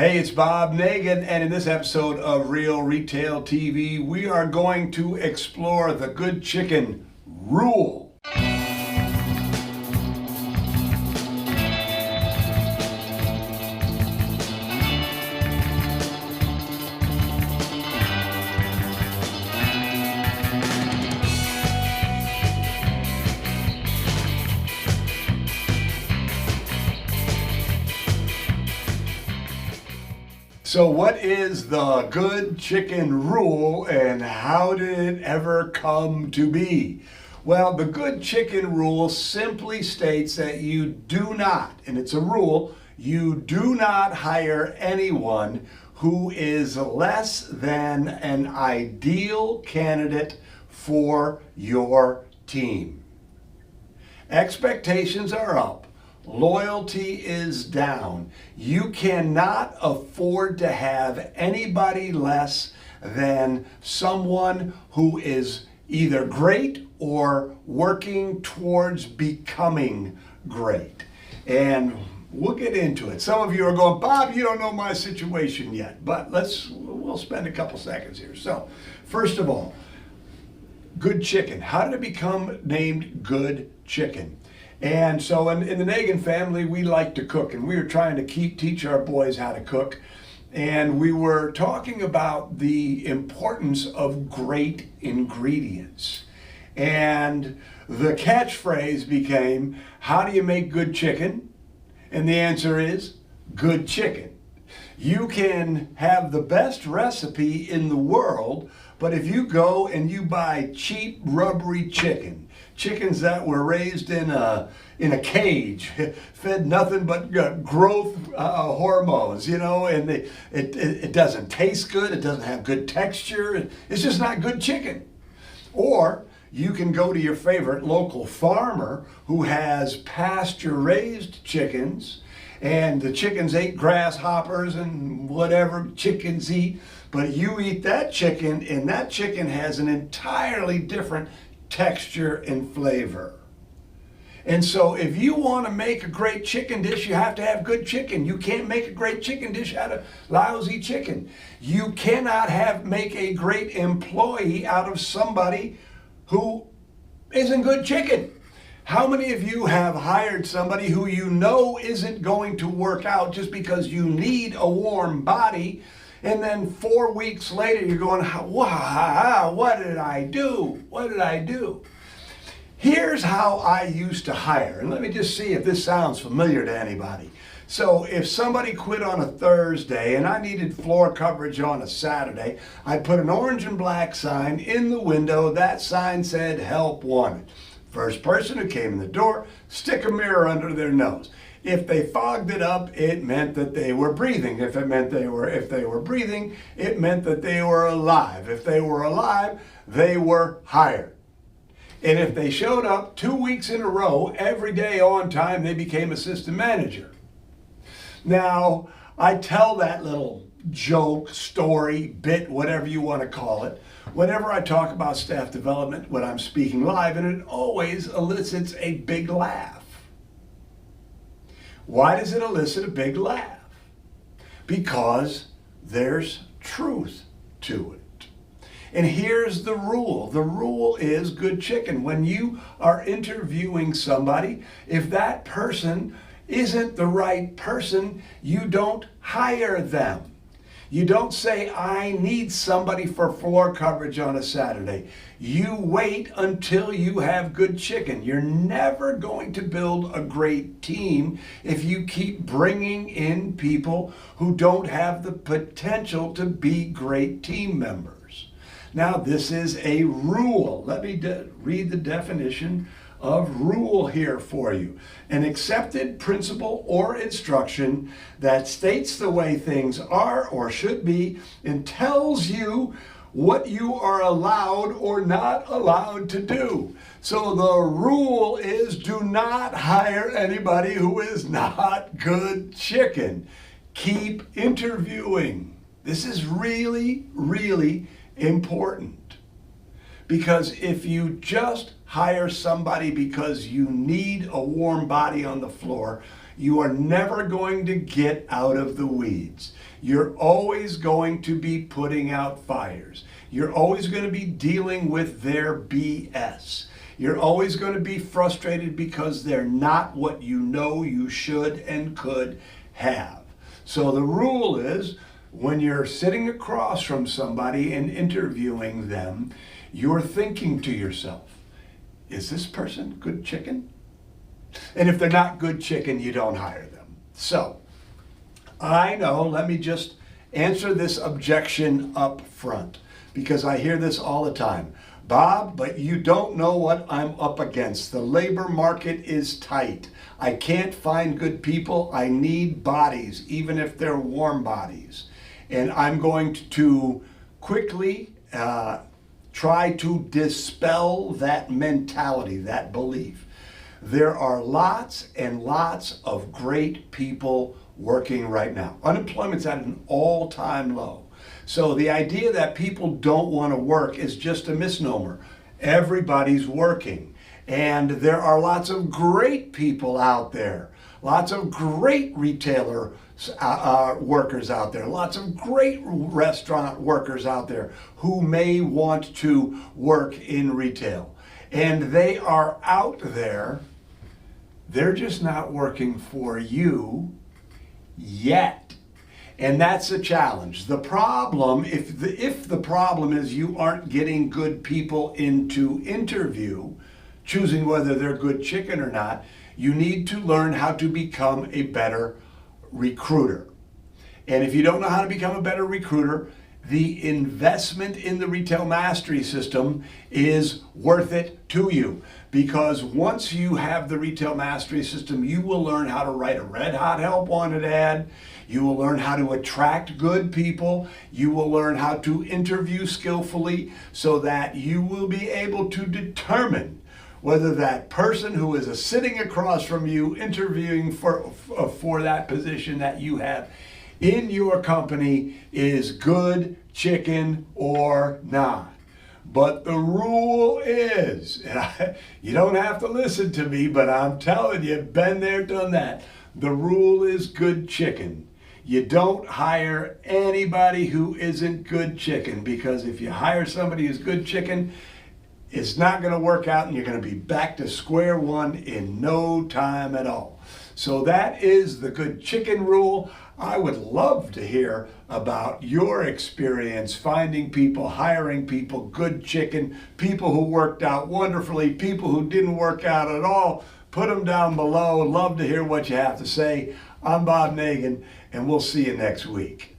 Hey, it's Bob Nagan, and in this episode of Real Retail TV, we are going to explore the good chicken rule. So what is the good chicken rule and how did it ever come to be? Well, the good chicken rule simply states that you do not, and it's a rule, you do not hire anyone who is less than an ideal candidate for your team. Expectations are up. Loyalty is down. You cannot afford to have anybody less than someone who is either great or working towards becoming great. And we'll get into it. Some of you are going, Bob, you don't know my situation yet, but we'll spend a couple seconds here. So, first of all, good chicken. How did it become named good chicken? And so in the Nagan family, we like to cook, and we were trying to teach our boys how to cook. And we were talking about the importance of great ingredients. And the catchphrase became, how do you make good chicken? And the answer is, good chicken. You can have the best recipe in the world, but if you go and you buy cheap, rubbery chickens that were raised in a cage, fed nothing but growth hormones, and it doesn't taste good, it doesn't have good texture, it's just not good chicken. Or you can go to your favorite local farmer who has pasture-raised chickens, and the chickens ate grasshoppers and whatever chickens eat, but you eat that chicken, and that chicken has an entirely different texture and flavor. And so if you want to make a great chicken dish, you have to have good chicken. You can't make a great chicken dish out of lousy chicken. You cannot make a great employee out of somebody who isn't good chicken. How many of you have hired somebody who you know isn't going to work out just because you need a warm body, and then 4 weeks later you're going, wow, what did I do? What did I do? Here's how I used to hire, and let me just see if this sounds familiar to anybody. So if somebody quit on a Thursday and I needed floor coverage on a Saturday, I'd put an orange and black sign in the window. That sign said, help wanted. First person who came in the door, stick a mirror under their nose. If they fogged it up, it meant that they were breathing. If they were breathing, it meant that they were alive. If they were alive, they were hired. And if they showed up 2 weeks in a row, every day on time, they became assistant manager. Now, I tell that little joke, story, bit, whatever you want to call it, whenever I talk about staff development when I'm speaking live, and it always elicits a big laugh. Why does it elicit a big laugh? Because there's truth to it. And here's the rule. The rule is good chicken. When you are interviewing somebody, if that person isn't the right person, you don't hire them. You don't say, I need somebody for floor coverage on a Saturday. You wait until you have good chicken. You're never going to build a great team if you keep bringing in people who don't have the potential to be great team members. Now, this is a rule. Let me read the definition of rule here for you. An accepted principle or instruction that states the way things are or should be and tells you what you are allowed or not allowed to do. So the rule is do not hire anybody who is not good chicken. Keep interviewing. This is really, really important. Because if you just hire somebody because you need a warm body on the floor, you are never going to get out of the weeds. You're always going to be putting out fires. You're always going to be dealing with their BS. You're always going to be frustrated because they're not what you know you should and could have. So the rule is, when you're sitting across from somebody and interviewing them, you're thinking to yourself, is this person good chicken? And if they're not good chicken, you don't hire them. So, I know, let me just answer this objection up front, because I hear this all the time. Bob, but you don't know what I'm up against. The labor market is tight. I can't find good people. I need bodies, even if they're warm bodies. And I'm going to quickly try to dispel that mentality, that belief. There are lots and lots of great people working right now. Unemployment's at an all-time low. So the idea that people don't want to work is just a misnomer. Everybody's working. And there are lots of great people out there. Lots of great retailer workers out there. Lots of great restaurant workers out there who may want to work in retail. And they are out there. They're just not working for you yet. And that's a challenge. The problem, if the problem is you aren't getting good people into interview, choosing whether they're good chicken or not, you need to learn how to become a better recruiter. And if you don't know how to become a better recruiter, the investment in the retail mastery system is worth it to you, because once you have the retail mastery system, you will learn how to write a red hot help wanted ad. You will learn how to attract good people. You will learn how to interview skillfully, so that you will be able to determine whether that person who is sitting across from you interviewing for that position that you have in your company is good chicken or not. But the rule is, and you don't have to listen to me, but I'm telling you, been there, done that. The rule is good chicken. You don't hire anybody who isn't good chicken, because if you hire somebody who's good chicken, it's not going to work out and you're going to be back to square one in no time at all. So that is the good chicken rule. I would love to hear about your experience finding people, hiring people, good chicken, people who worked out wonderfully, people who didn't work out at all. Put them down below. Love to hear what you have to say. I'm Bob Nagin, and we'll see you next week.